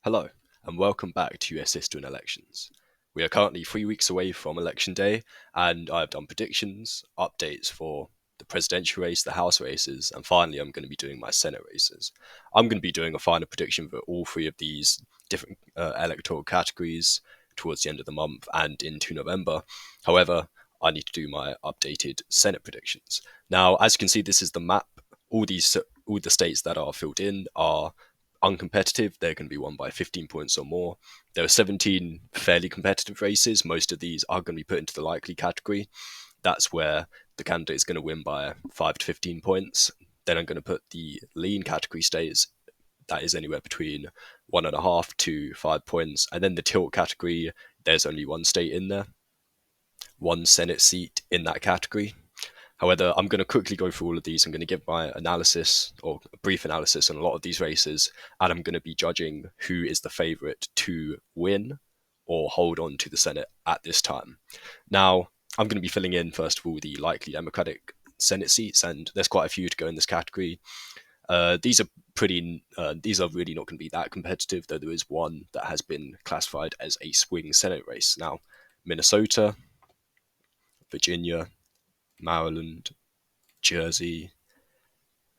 Hello, and welcome back to US History and Elections. We are currently 3 weeks away from Election Day, and I've done predictions, updates for the presidential race, the House races, and finally I'm going to be doing my Senate races. I'm going to be doing a final prediction for all three of these different electoral categories towards the end of the month and into November. However, I need to do my updated Senate predictions. Now, as you can see, this is the map. All the states that are filled in are uncompetitive. They're going to be won by 15 points or more. There are 17 fairly competitive races. Most of these are going to be put into the likely category. That's where the candidate is going to win by 5 to 15 points. Then I'm going to put the lean category states. That is anywhere between 1.5 to 5 points. And then the tilt category, there's only one state in there, one Senate seat in that category. However, I'm going to quickly go through all of these. I'm going to give my analysis or a brief analysis on a lot of these races, and I'm going to be judging who is the favourite to win or hold on to the Senate at this time. Now, I'm going to be filling in, first of all, the likely Democratic Senate seats, and there's quite a few to go in this category. These are really not going to be that competitive, though there is one that has been classified as a swing Senate race. Now, Minnesota, Virginia, Maryland, Jersey,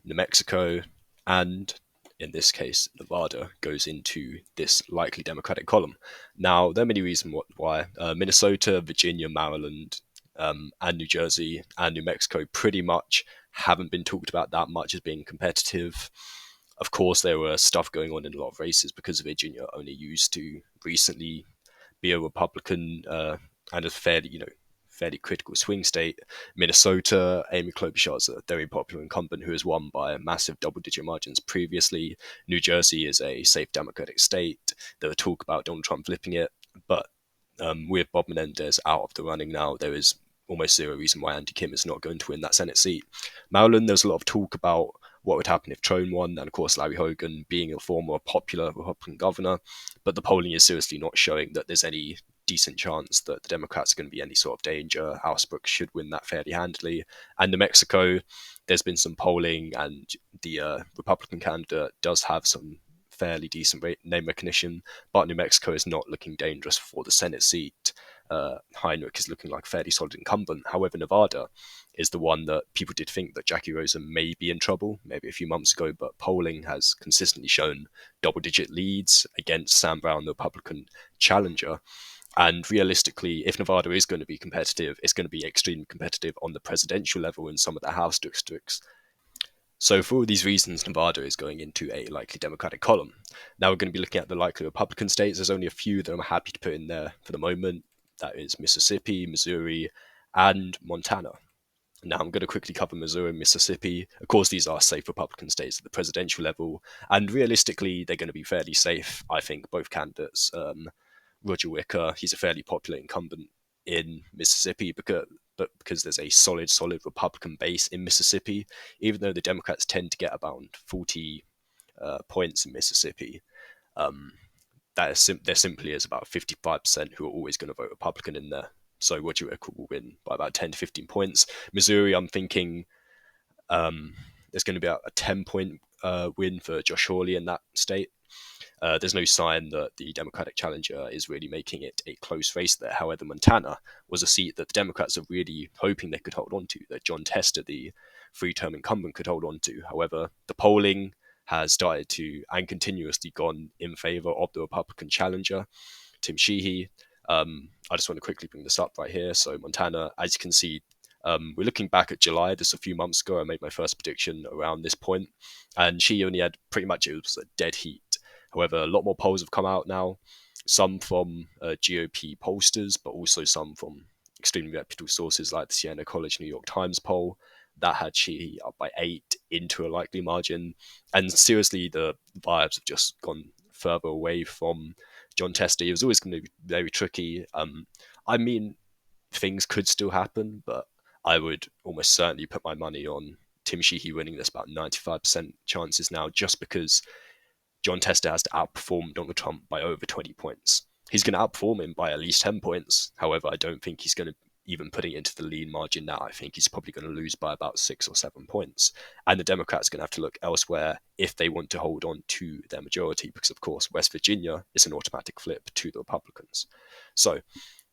New Mexico, and in this case, Nevada goes into this likely Democratic column. Now, there are many reasons why. Minnesota, Virginia, Maryland, and New Jersey and New Mexico pretty much haven't been talked about that much as being competitive. Of course, there were stuff going on in a lot of races because Virginia only used to recently be a Republican and a fairly critical swing state. Minnesota, Amy Klobuchar is a very popular incumbent who has won by massive double-digit margins previously. New Jersey is a safe Democratic state. There were talk about Donald Trump flipping it, but with Bob Menendez out of the running now, there is almost zero reason why Andy Kim is not going to win that Senate seat. Maryland, there's a lot of talk about what would happen if Trone won, and of course Larry Hogan being a former popular Republican governor, but the polling is seriously not showing that there's any decent chance that the Democrats are going to be any sort of danger. Housebrook should win that fairly handily. And New Mexico, there's been some polling, and the Republican candidate does have some fairly decent name recognition, but New Mexico is not looking dangerous for the Senate seat. Heinrich is looking like a fairly solid incumbent. However, Nevada is the one that people did think that Jackie Rosen may be in trouble, maybe a few months ago, but polling has consistently shown double-digit leads against Sam Brown, the Republican challenger. And realistically, if Nevada is going to be competitive, it's going to be extremely competitive on the presidential level in some of the House districts. So for all these reasons, Nevada is going into a likely Democratic column. Now we're going to be looking at the likely Republican states. There's only a few that I'm happy to put in there for the moment. That is Mississippi, Missouri, and Montana. Now I'm going to quickly cover Missouri and Mississippi. Of course, these are safe Republican states at the presidential level, and realistically, they're going to be fairly safe. I think both candidates, Roger Wicker, he's a fairly popular incumbent in Mississippi because there's a solid Republican base in Mississippi, even though the Democrats tend to get about 40 points in Mississippi. Um, there simply is about 55% who are always going to vote Republican in there. So Roger Wicker will win by about 10 to 15 points. Missouri, I'm thinking there's going to be a 10-point win for Josh Hawley in that state. There's no sign that the Democratic challenger is really making it a close race there. However, Montana was a seat that the Democrats are really hoping they could hold on to, that John Tester, the three-term incumbent, could hold on to. However, the polling has started to and continuously gone in favour of the Republican challenger, Tim Sheehy. I just want to quickly bring this up right here. So Montana, as you can see, we're looking back at July. This a few months ago. I made my first prediction around this point, and she only had pretty much, it was a dead heat. However, a lot more polls have come out now, some from GOP pollsters, but also some from extremely reputable sources like the Siena College New York Times poll that had Sheehy up by 8 into a likely margin. And seriously, the vibes have just gone further away from John Tester. He was always going to be very tricky. I mean, things could still happen, but I would almost certainly put my money on Tim Sheehy winning this, about 95% chances now, just because John Tester has to outperform Donald Trump by over 20 points. He's going to outperform him by at least 10 points. However, I don't think he's going to even putting it into the lean margin now, I think he's probably going to lose by about 6 or 7 points. And the Democrats are going to have to look elsewhere if they want to hold on to their majority, because, of course, West Virginia is an automatic flip to the Republicans. So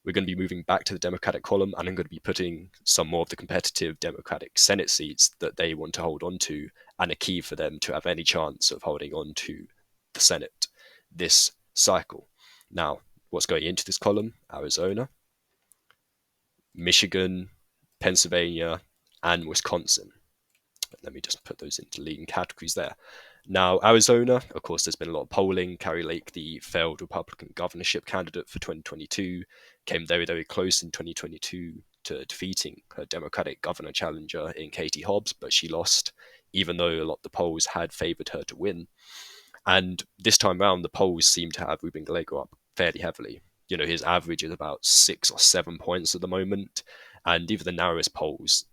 we're going to be moving back to the Democratic column, and I'm going to be putting some more of the competitive Democratic Senate seats that they want to hold on to, and a key for them to have any chance of holding on to the Senate this cycle. Now, what's going into this column? Arizona, Michigan, Pennsylvania, and Wisconsin. Let me just put those into leading categories there. Now, Arizona, of course, there's been a lot of polling. Kari Lake, the failed Republican governorship candidate for 2022, came very, very close in 2022 to defeating her Democratic governor challenger in Katie Hobbs, but she lost, even though a lot of the polls had favored her to win. And this time around, the polls seem to have Ruben Gallego up fairly heavily. You know, his average is about 6 or 7 points at the moment, and even the narrowest polls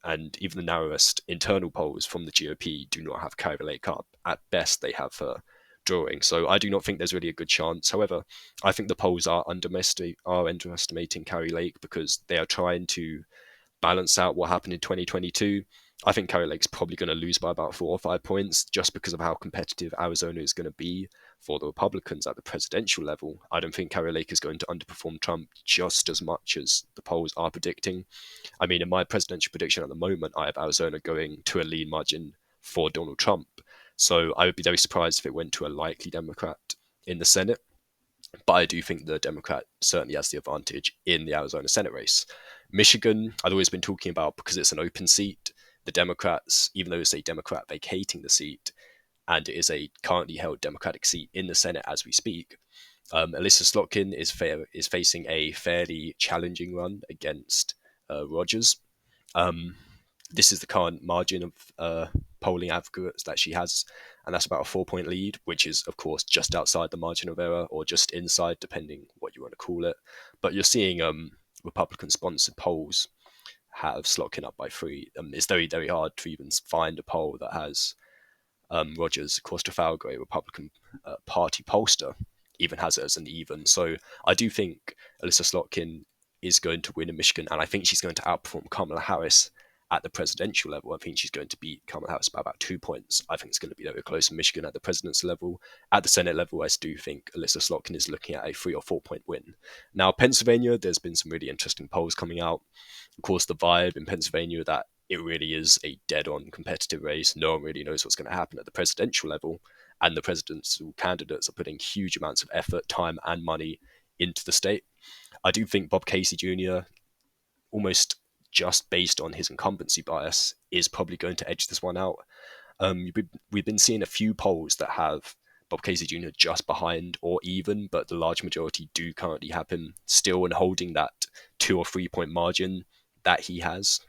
and even the narrowest internal polls from the GOP do not have Kari Lake up. At best, they have her drawing. So I do not think there's really a good chance. However, I think the polls are underestimating Kari Lake because they are trying to balance out what happened in 2022. I think Kari Lake's probably going to lose by about 4 or 5 points just because of how competitive Arizona is going to be for the Republicans at the presidential level. I don't think Kari Lake is going to underperform Trump just as much as the polls are predicting. I mean, in my presidential prediction at the moment, I have Arizona going to a lean margin for Donald Trump. So I would be very surprised if it went to a likely Democrat in the Senate. But I do think the Democrat certainly has the advantage in the Arizona Senate race. Michigan, I've always been talking about because it's an open seat. The Democrats, even though it's a Democrat vacating the seat, and it is a currently held Democratic seat in the Senate as we speak, Alyssa Slotkin is facing a fairly challenging run against Rogers. Um, this is the current margin of polling aggregates that she has, and that's about a 4 point lead, which is, of course, just outside the margin of error or just inside, depending what you want to call it. But you're seeing Republican sponsored polls have Slotkin up by 3. It's very, very hard to even find a poll that has Rogers. Of course, Trafalgar, a Republican Party pollster, even has it as an even. So I do think Alyssa Slotkin is going to win in Michigan, and I think she's going to outperform Kamala Harris at the presidential level. I think she's going to beat Kamala Harris by about 2 points. I think it's going to be very close in Michigan at the president's level. At the Senate level, I do think Alyssa Slotkin is looking at a 3 or 4 point win. Now, Pennsylvania, there's been some really interesting polls coming out. Of course, the vibe in Pennsylvania that it really is a dead-on competitive race. No one really knows what's going to happen at the presidential level, and the presidential candidates are putting huge amounts of effort, time, and money into the state. I do think Bob Casey Jr., almost just based on his incumbency bias, is probably going to edge this one out. We've been seeing a few polls that have Bob Casey Jr. just behind or even, but the large majority do currently have him still and holding that 2 or 3 point margin that he has,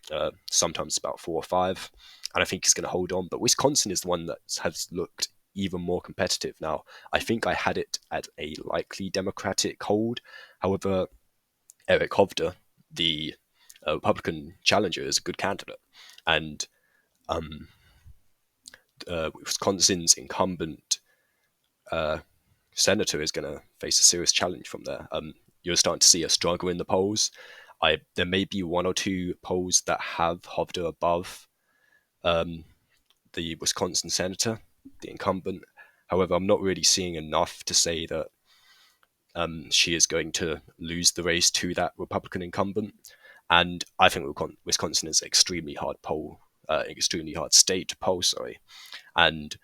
sometimes about 4 or 5. And I think he's going to hold on. But Wisconsin is the one that has looked even more competitive. Now, I think I had it at a likely Democratic hold. However, Eric Hovder, the Republican challenger, is a good candidate. And Wisconsin's incumbent senator is going to face a serious challenge from there. You're starting to see a struggle in the polls. There may be 1 or 2 polls that have Hovder above the Wisconsin senator, the incumbent. However, I'm not really seeing enough to say that she is going to lose the race to that Republican incumbent. And I think Wisconsin is an extremely hard state to poll, and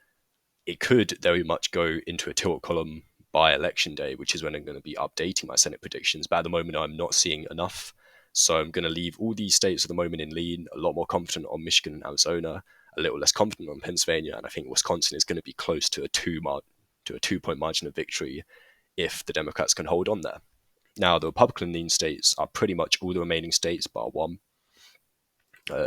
it could very much go into a tilt column by election day, which is when I'm going to be updating my Senate predictions. But at the moment, I'm not seeing enough. So I'm going to leave all these states at the moment in lean, a lot more confident on Michigan and Arizona, a little less confident on Pennsylvania. And I think Wisconsin is going to be close to a 2 point margin of victory if the Democrats can hold on there. Now, the Republican lean states are pretty much all the remaining states bar one.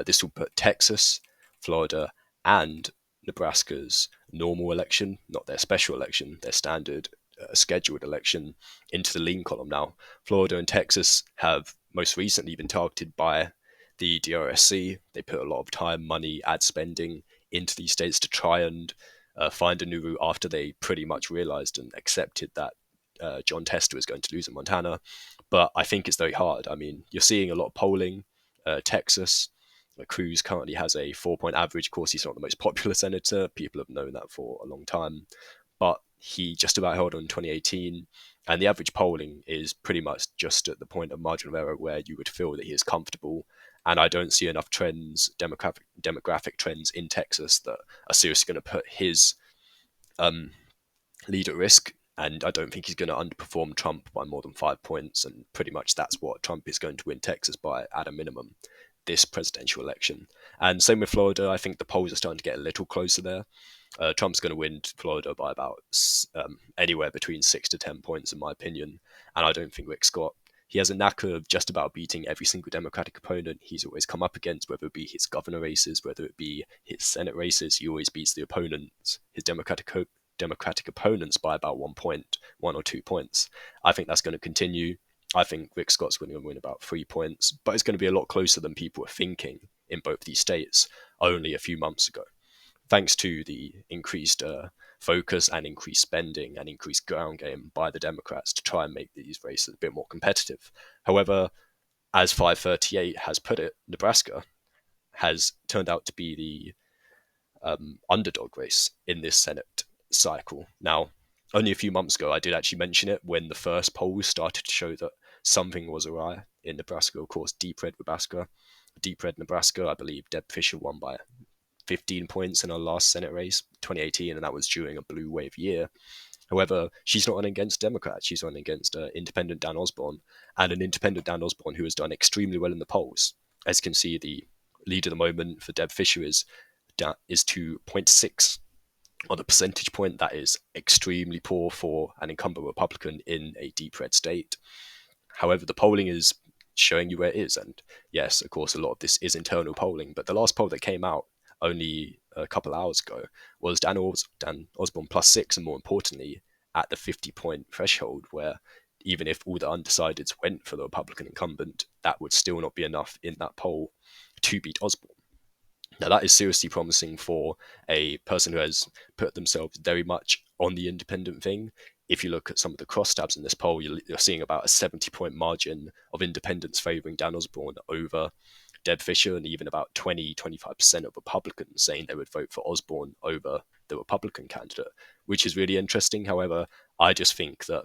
This will put Texas, Florida, and Nebraska's normal election, not their special election, their standard scheduled election, into the lean column. Now, Florida and Texas have most recently been targeted by the DRSC. They put a lot of time, money, ad spending into these states to try and find a new route after they pretty much realized and accepted that John Tester is going to lose in Montana, but I think it's very hard. I mean, you're seeing a lot of polling. Texas, Cruz currently has a 4-point average. Of course, he's not the most popular senator. People have known that for a long time, but he just about held on in 2018. And the average polling is pretty much just at the point of margin of error where you would feel that he is comfortable. And I don't see enough trends, demographic trends in Texas that are seriously going to put his um, lead at risk. And I don't think he's going to underperform Trump by more than 5 points. And pretty much that's what Trump is going to win Texas by at a minimum this presidential election. And same with Florida. I think the polls are starting to get a little closer there. Trump's going to win Florida by about anywhere between 6 to 10 points, in my opinion. And I don't think Rick Scott, he has a knack of just about beating every single Democratic opponent he's always come up against, whether it be his governor races, whether it be his Senate races. He always beats the opponents, his Democratic opponents, by about 1 point, 1 or 2 points. I think that's going to continue. I think Rick Scott's going to win about 3 points, but it's going to be a lot closer than people were thinking in both these states only a few months ago, thanks to the increased focus and increased spending and increased ground game by the Democrats to try and make these races a bit more competitive. However, as 538 has put it, Nebraska has turned out to be the underdog race in this Senate cycle. Now, only a few months ago, I did actually mention it when the first polls started to show that something was awry in Nebraska. Of course, deep red Nebraska, I believe Deb Fischer won by 15 points in her last Senate race, 2018, and that was during a blue wave year. However, she's not running against Democrats. She's running against independent Dan Osborne, and an independent Dan Osborne who has done extremely well in the polls. As you can see, the lead at the moment for Deb Fischer is 2.6 on a percentage point. That is extremely poor for an incumbent Republican in a deep red state. However, the polling is showing you where it is. And yes, of course, a lot of this is internal polling, but the last poll that came out only a couple of hours ago was Dan Osborne +6, and more importantly, at the 50-point threshold, where even if all the undecideds went for the Republican incumbent, that would still not be enough in that poll to beat Osborne. Now, that is seriously promising for a person who has put themselves very much on the independent thing. If you look at some of the crosstabs in this poll, you're seeing about a 70-point margin of independents favouring Dan Osborne over Deb Fischer, and even about 20-25% of Republicans saying they would vote for Osborne over the Republican candidate, which is really interesting. However, I just think that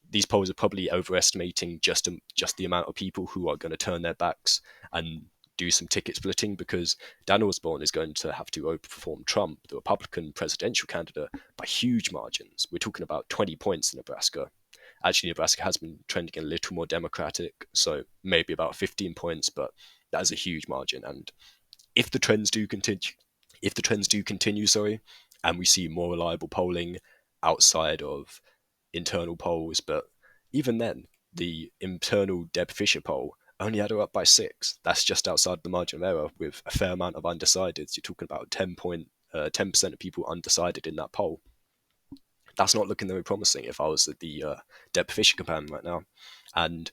these polls are probably overestimating just the amount of people who are going to turn their backs and do some ticket splitting, because Dan Osborne is going to have to overperform Trump, the Republican presidential candidate, by huge margins. We're talking about 20 points in Nebraska. Actually, Nebraska has been trending a little more Democratic, so maybe about 15 points, but that is a huge margin. And if the trends do continue, and we see more reliable polling outside of internal polls, but even then, the internal Deb Fischer poll only had her up by 6. That's just outside the margin of error with a fair amount of undecideds. You're talking about 10% of people undecided in that poll. That's not looking very promising if I was at the Deb Fischer campaign right now. And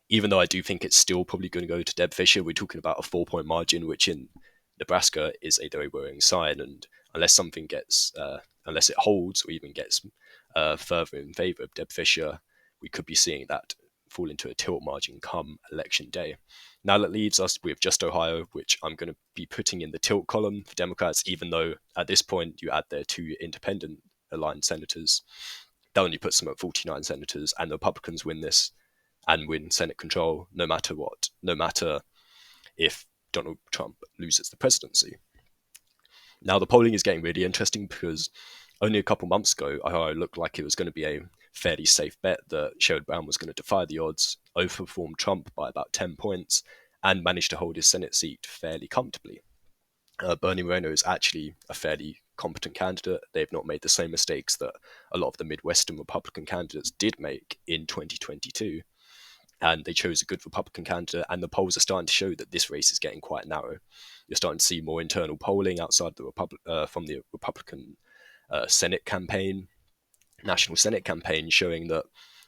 even though I do think it's still probably going to go to Deb Fischer, we're talking about a 4-point margin, which in Nebraska is a very worrying sign. And unless it holds or even gets further in favor of Deb Fischer, we could be seeing that fall into a tilt margin come election day. Now that leaves us with just Ohio, which I'm going to be putting in the tilt column for Democrats, even though at this point you add their 2 independent aligned senators. That only puts them at 49 senators, and the Republicans win this and win Senate control no matter what, no matter if Donald Trump loses the presidency. Now, the polling is getting really interesting because only a couple months ago, Ohio looked like it was going to be a fairly safe bet that Sherrod Brown was going to defy the odds, overperform Trump by about 10 points, and manage to hold his Senate seat fairly comfortably. Bernie Moreno is actually a fairly competent candidate. They've not made the same mistakes that a lot of the Midwestern Republican candidates did make in 2022. And they chose a good Republican candidate, and the polls are starting to show that this race is getting quite narrow. You're starting to see more internal polling outside from the Republican Senate campaign, National Senate campaign, showing that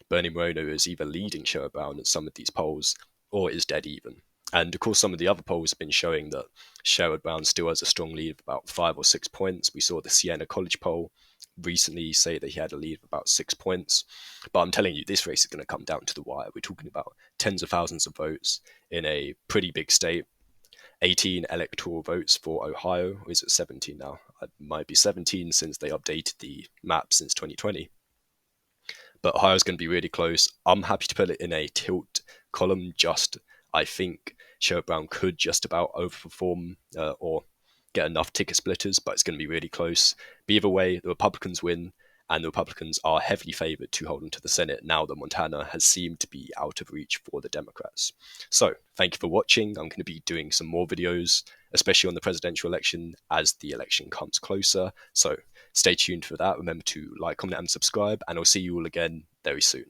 Bernie Moreno is either leading Sherrod Brown in some of these polls or is dead even. And of course, some of the other polls have been showing that Sherrod Brown still has a strong lead of about 5 or 6 points. We saw the Siena College poll recently say that he had a lead of about 6 points. But I'm telling you, this race is going to come down to the wire. We're talking about tens of thousands of votes in a pretty big state. 18 electoral votes for Ohio. Or is it 17 now? It might be 17 since they updated the map since 2020. But Ohio's going to be really close. I'm happy to put it in a tilt column. I think Sherrod Brown could just about overperform or get enough ticket splitters, but it's going to be really close. But either way, the Republicans win, and the Republicans are heavily favored to hold on to the Senate now that Montana has seemed to be out of reach for the Democrats. So, thank you for watching. I'm going to be doing some more videos, especially on the presidential election as the election comes closer. So, stay tuned for that. Remember to like, comment, and subscribe, and I'll see you all again very soon.